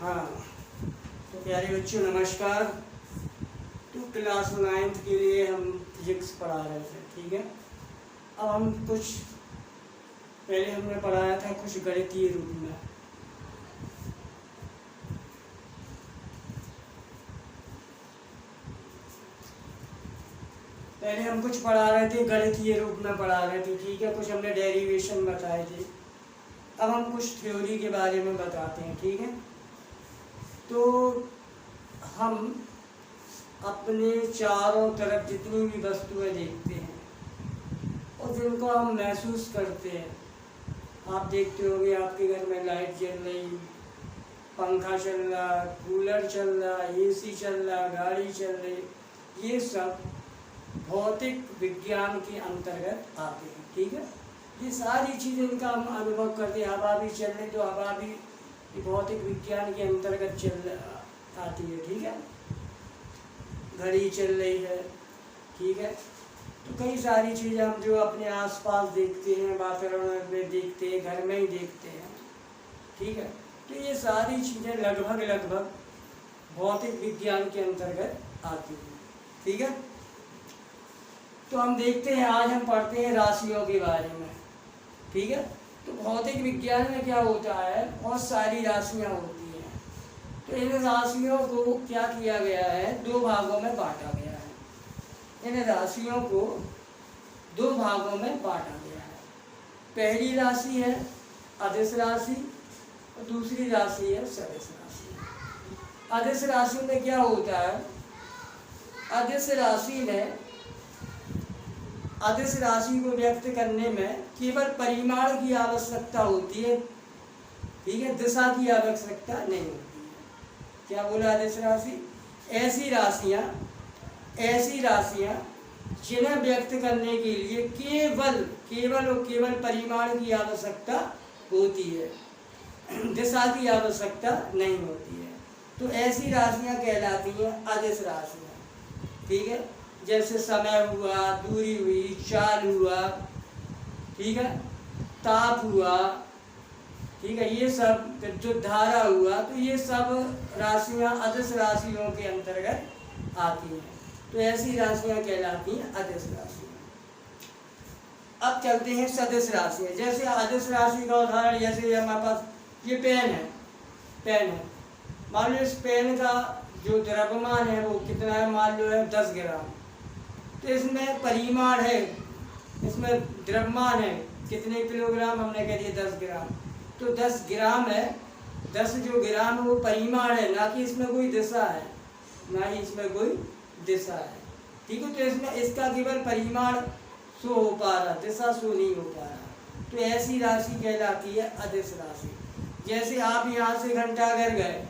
हाँ, तो प्यारे बच्चों नमस्कार। तो क्लास 9th के लिए हम फिजिक्स पढ़ा रहे थे, ठीक है। अब हम कुछ पहले हमने पढ़ाया था कुछ गणितीय रूप में। पहले हम कुछ पढ़ा रहे थे गणितीय रूप में पढ़ा रहे थे, ठीक है। कुछ हमने डेरिवेशन बताए थे। अब हम कुछ थ्योरी के बारे में बताते हैं, ठीक है। तो हम अपने चारों तरफ जितनी भी वस्तुएं देखते हैं और जिनको हम महसूस करते हैं, आप देखते होंगे आपके घर में लाइट जल रही, पंखा चल रहा, कूलर चल रहा, एसी चल रहा, गाड़ी चल रही, ये सब भौतिक विज्ञान के अंतर्गत आते हैं, ठीक है। ये सारी चीज़ें इनका हम अनुभव करते हैं। हवा भी चल रही तो हवा भी भौतिक विज्ञान के अंतर्गत आती है, ठीक है। घड़ी चल रही है, ठीक है। तो कई सारी चीज़ें हम जो अपने आसपास देखते हैं, वातावरण में देखते हैं, घर में ही देखते हैं, ठीक है। तो ये सारी चीज़ें लगभग भौतिक विज्ञान के अंतर्गत आती हैं, ठीक है। तो हम देखते हैं, आज हम पढ़ते हैं राशियों के बारे में, ठीक है। तो भौतिक विज्ञान में क्या होता है, बहुत सारी राशियाँ होती हैं। तो इन राशियों को क्या किया गया है, दो भागों में बांटा गया है। इन राशियों को दो भागों में बांटा गया है। पहली राशि है अदिश राशि और दूसरी राशि है सदिश राशि। अदिश राशि में क्या होता है, अदिश राशि को व्यक्त करने में केवल परिमाण की आवश्यकता होती है, ठीक है, दिशा की आवश्यकता नहीं होती है। क्या बोला अदिश राशि? ऐसी राशियां जिन्हें व्यक्त करने के लिए केवल परिमाण की आवश्यकता होती है, दिशा की आवश्यकता नहीं होती है। तो ऐसी राशियां कहलाती हैं अदिश राशियां, ठीक है। जैसे समय हुआ, दूरी हुई, चाल हुआ, ठीक है, ताप हुआ, ठीक है, ये सब विद्युत धारा हुआ। तो ये सब राशियां अदिश राशियों के अंतर्गत आती हैं। तो ऐसी राशियां कहलाती हैं अदिश राशियां। अब चलते हैं सदिश राशियां। जैसे अदिश राशि का उदाहरण, जैसे हमारे पास ये पेन है। मान लो इस पेन का जो द्रव्यमान है वो कितना है, मान लो है 10 ग्राम। तो इसमें परिमाण है, इसमें द्रव्यमान है कितने किलोग्राम, हमने कह दिया 10 ग्राम। तो 10 ग्राम है, 10 जो ग्राम है वो परिमाण है, ना कि इसमें कोई दिशा है, ठीक है। तो इसमें इसका केवल परिमाण शो हो पा रहा, दिशा शो नहीं हो पा रहा। तो ऐसी राशि कहलाती है अदिश राशि। जैसे आप यहाँ से घंटाघर गए,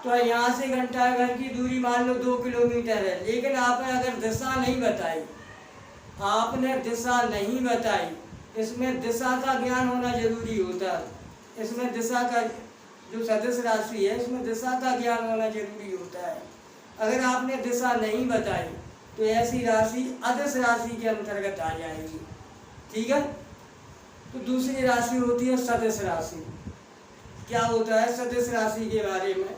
तो यहाँ से घंटाघर की दूरी मान लो 2 किलोमीटर है, लेकिन आपने अगर दिशा नहीं बताई, इसमें दिशा का ज्ञान होना जरूरी होता है। इसमें दिशा का जो सदिश राशि है, इसमें दिशा का ज्ञान होना जरूरी होता है। अगर आपने दिशा नहीं बताई तो ऐसी राशि अदिश राशि के अंतर्गत आ जाएगी, ठीक है। तो दूसरी राशि होती है सदिश राशि। क्या होता है सदिश राशि के बारे में?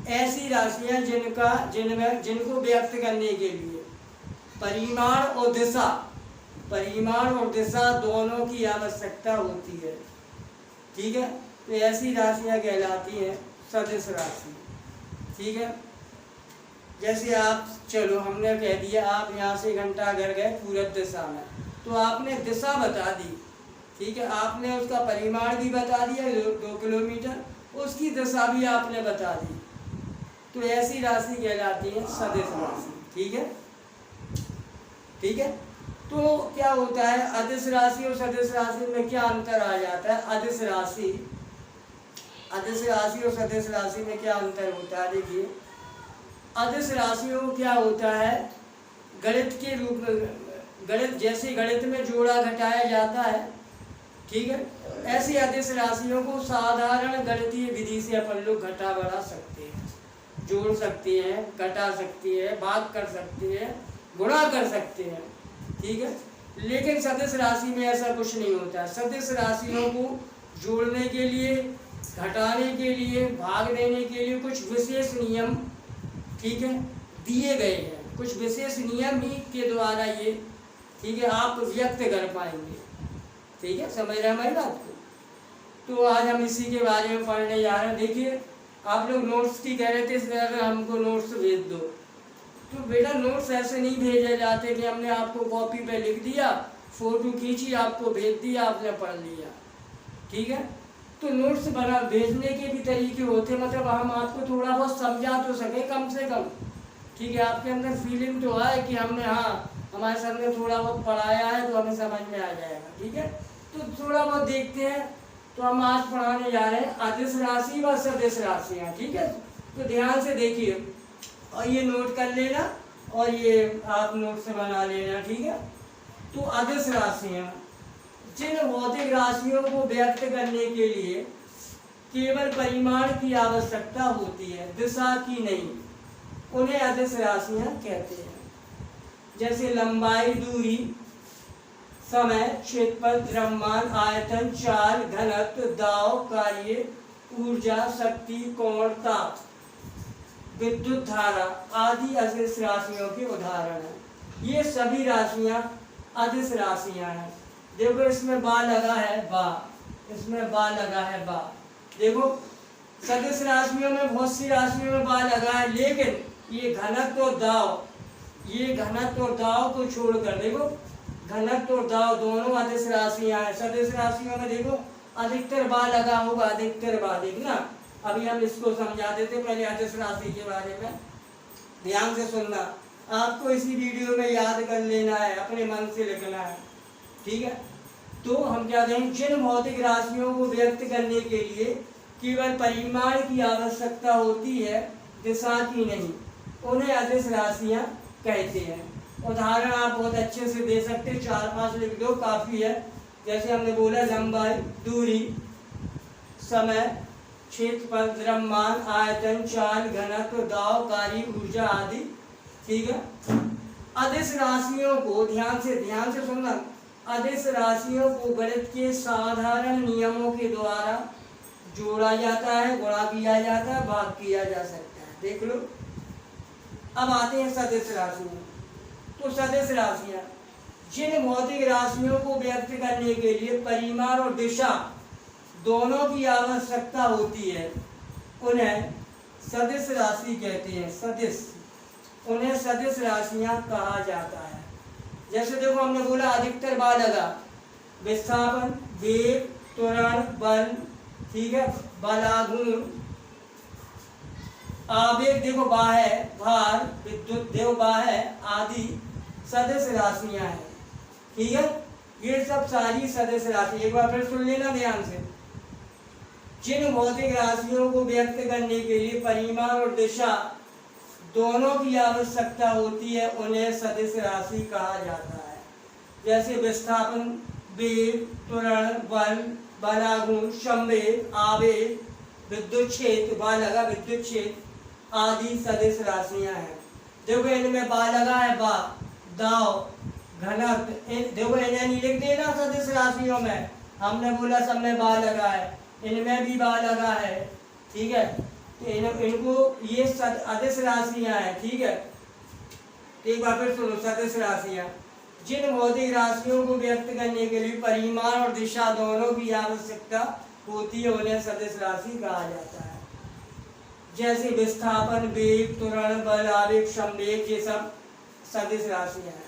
ऐसी राशियां जिनको व्यक्त करने के लिए परिमाण और दिशा दोनों की आवश्यकता होती है, ठीक है। तो ऐसी राशियां कहलाती हैं सदिश राशि, ठीक है। जैसे आप चलो, हमने कह दिया आप यहाँ से घंटाघर गए पूरब दिशा में, तो आपने दिशा बता दी, ठीक है। आपने उसका परिमाण भी बता दिया 2 किलोमीटर, उसकी दिशा भी आपने बता दी। तो ऐसी राशि कहलाती है सदिश राशि, ठीक है। तो क्या होता है, अदिश राशि और सदिश राशि में क्या अंतर आ जाता है? अदिश राशि और सदिश राशि में क्या अंतर होता है? देखिए, अदिश राशियों को क्या होता है, गणित के रूप में, जैसे गणित में जोड़ा घटाया जाता है, ठीक है, ऐसी अदिश राशियों को साधारण गणितीय विधि से अपन लोग घटा बढ़ा सकते हैं, जोड़ सकते हैं, घटा सकते हैं, भाग कर सकते हैं, गुणा कर सकते हैं, ठीक है। लेकिन सदिश राशि में ऐसा कुछ नहीं होता। सदिश राशियों को जोड़ने के लिए घटाने के लिए, भाग देने के लिए कुछ विशेष नियम, ठीक है, दिए गए हैं। कुछ विशेष नियम ही के द्वारा ये, ठीक है, आप व्यक्त कर पाएंगे। ठीक है, समझ रहे हैं हमारी बात को? तो आज हम इसी के बारे में पढ़ने जा रहे हैं। देखिए, आप लोग नोट्स की कह रहे थे सर हमको नोट्स भेज दो, तो बेटा नोट्स ऐसे नहीं भेजे जाते कि हमने आपको कॉपी पे लिख दिया, फोटो खींची, आपको भेज दिया, आपने पढ़ लिया। ठीक है, तो नोट्स बना भेजने के भी तरीके होते, मतलब हम आपको थोड़ा बहुत समझा तो सके कम से कम। ठीक है, आपके अंदर फीलिंग तो आए कि हमने, हाँ हमारे सर ने थोड़ा बहुत पढ़ाया है तो हमें समझ में आ जाएगा। ठीक है, तो थोड़ा बहुत देखते हैं। तो हम आज पढ़ाने जा रहे हैं अदिश राशि व सदिश राशियाँ। ठीक है, तो ध्यान से देखिए और ये नोट कर लेना और ये आप नोट से बना लेना। ठीक है, तो अदिश राशियाँ, जिन भौतिक राशियों को व्यक्त करने के लिए केवल परिमाण की आवश्यकता होती है, दिशा की नहीं, उन्हें अदिश राशियाँ कहते हैं। जैसे लंबाई, दूरी, समय, क्षेत्रफल, द्रव्यमान, आयतन, चाल, घनत्व, दाव, कार्य, ऊर्जा, शक्ति, कोण, ताप, विद्युत धारा आदि अदिश राशियों के उदाहरण हैं। ये सभी राशियां अदिश राशियां हैं। देखो इसमें बा लगा है, बा, इसमें बा लगा है, बा। देखो सदिश राशियों में बहुत सी राशियों में बा लगा है, लेकिन ये घनत्व और दाव, ये घनत्व और दाव को छोड़कर देखो, घनत्व और दाव दोनों अदिश राशियां हैं। सदिश राशियों में देखो अधिकतर बा लगा होगा, अधिकतर बा। देखना अभी हम इसको समझा देते, पहले अदिश राशि के बारे में ध्यान से सुनना। आपको इसी वीडियो में याद कर लेना है, अपने मन से लिखना है। ठीक है, तो हम क्या कहें, जिन भौतिक राशियों को व्यक्त करने के लिए केवल परिमाण की आवश्यकता होती है, दिशा की नहीं, उन्हें अदिश राशियां कहते हैं। उदाहरण आप बहुत अच्छे से दे सकते हैं, 4-5 लिख दो काफी है। जैसे हमने बोला लंबाई, दूरी, समय, क्षेत्रफल, द्रव्यमान, आयतन, चाल, घनत्व, दाव, कार्य, ऊर्जा आदि। ठीक है, अदिश राशियों को ध्यान से सुनना, अदिश राशियों को गणित के साधारण नियमों के द्वारा जोड़ा जाता है, गुणा किया जाता है, भाग किया जा सकता है। देख लो, अब आते हैं सदिश राशियां। तो सदिश राशियां, जिन भौतिक राशियों को व्यक्त करने के लिए परिमाण और दिशा दोनों की आवश्यकता होती है, उन्हें सदिश राशि कहते हैं। सदिश, उन्हें सदिश राशियां कहा जाता है। जैसे देखो हमने बोला अधिकतर बा लगा, विस्थापन, वेग, त्वरण, बल, ठीक है, बलाघूर्ण, आवेग देखो बा है, भार, विद्युत देखो बा है, आदि सदिश राशियां हैं। ठीक है, ये सब सारी सदिश राशि, एक बार फिर सुन लेना ध्यान से। जिन भौतिक राशियों को व्यक्त करने के लिए परिमाण और दिशा दोनों की आवश्यकता होती है, उन्हें सदिश राशि कहा जाता है। जैसे विस्थापन, वेग, त्वरण, बल, बलाघूर्ण, संवेग, आवेग, विद्युत क्षेत्र, बा लगा विद्युत क्षेत्र आदि सदिश राशियां हैं। देखो इनमें बा लगा है, बा, दाव, घनत्व, देखो इन्हें नहीं लिख देना सदिश राशियों में, हमने बोला सब में बा लगा है, इनमें भी बा लगा है। ठीक है, तो इनको ये अदिश राशियां हैं। ठीक है, एक बार फिर सुनो, सदिश राशियां, जिन भौतिक राशियों को व्यक्त करने के लिए परिमाण और दिशा दोनों की आवश्यकता होती है, उन्हें सदिश राशि कहा जाता है। जैसे विस्थापन, वेग, त्वरण, बल, आवेग, संवेग, ये सब सदिश राशियां हैं।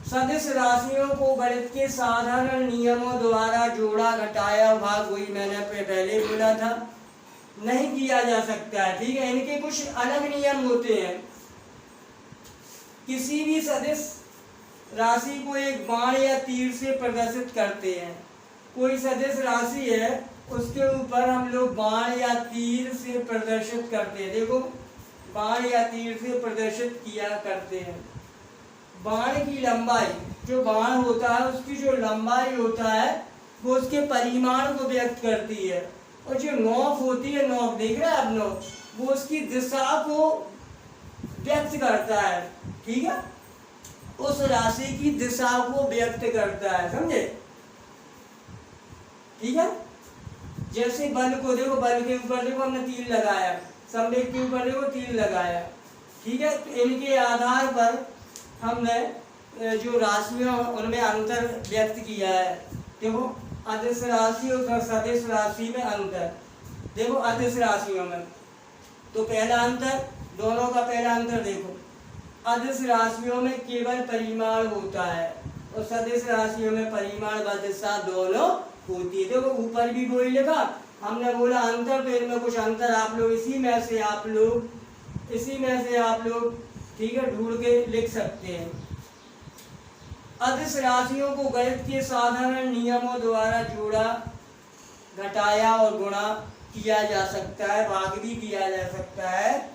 सदिश राशियों को गणित के साधारण नियमों द्वारा जोड़ा, घटाया, भाग, वही मैंने पहले बोला था, नहीं किया जा सकता है। ठीक है, इनके कुछ अलग नियम होते हैं। किसी भी सदिश राशि को एक बाण या तीर से प्रदर्शित करते हैं। कोई सदिश राशि है, उसके ऊपर हम लोग बाण या तीर से प्रदर्शित करते हैं। देखो बाण या तीर से प्रदर्शित किया करते हैं। बाण की लंबाई, जो बाण होता है उसकी जो लंबाई होता है वो उसके परिमाण को व्यक्त करती है, और जो नोक होती है, नोक देख रहे हैं आप, नोक वो उसकी दिशा को व्यक्त करता है। ठीक है, उस राशि की दिशा को व्यक्त करता है, समझे? ठीक है, जैसे बल को देखो, बल के ऊपर देखो हमने तीर लगाया, संवेग के ऊपर देखो तीर लगाया, ठीक है। तो इनके आधार पर हमने जो राशियों उनमें अंतर व्यक्त किया है। देखो अदिश राशि और सदिश राशि में अंतर, देखो अदिश राशियों में तो पहला अंतर, दोनों का पहला अंतर देखो, अदिश राशियों में केवल परिमाण होता है और सदिश राशियों में परिमाण व दिशा दोनों होती है। देखो ऊपर भी वही लिखा, हमने बोला अंतर, तो इनमें कुछ अंतर आप लोग इसी में से आप लोग ठीक है ढूंढ के लिख सकते हैं। अदिश राशियों को गणित के साधारण नियमों द्वारा जोड़ा, घटाया और गुणा किया जा सकता है, भाग भी किया जा सकता है,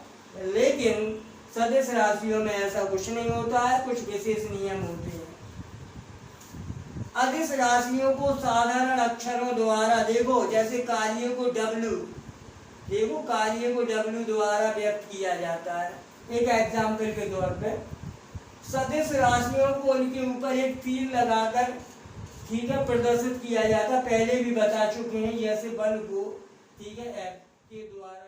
लेकिन सदिश राशियों में ऐसा कुछ नहीं होता है, कुछ विशेष नियम होते हैं। अदिश राशियों को साधारण अक्षरों द्वारा देखो, जैसे कार्य को W, देखो कार्य को W द्वारा व्यक्त किया जाता है। एक एग्जाम्पल के तौर पे सदिश राशियों को उनके ऊपर एक तीर लगाकर ठीक है प्रदर्शित किया जाता, पहले भी बता चुके हैं, जैसे बल को ठीक है F के द्वारा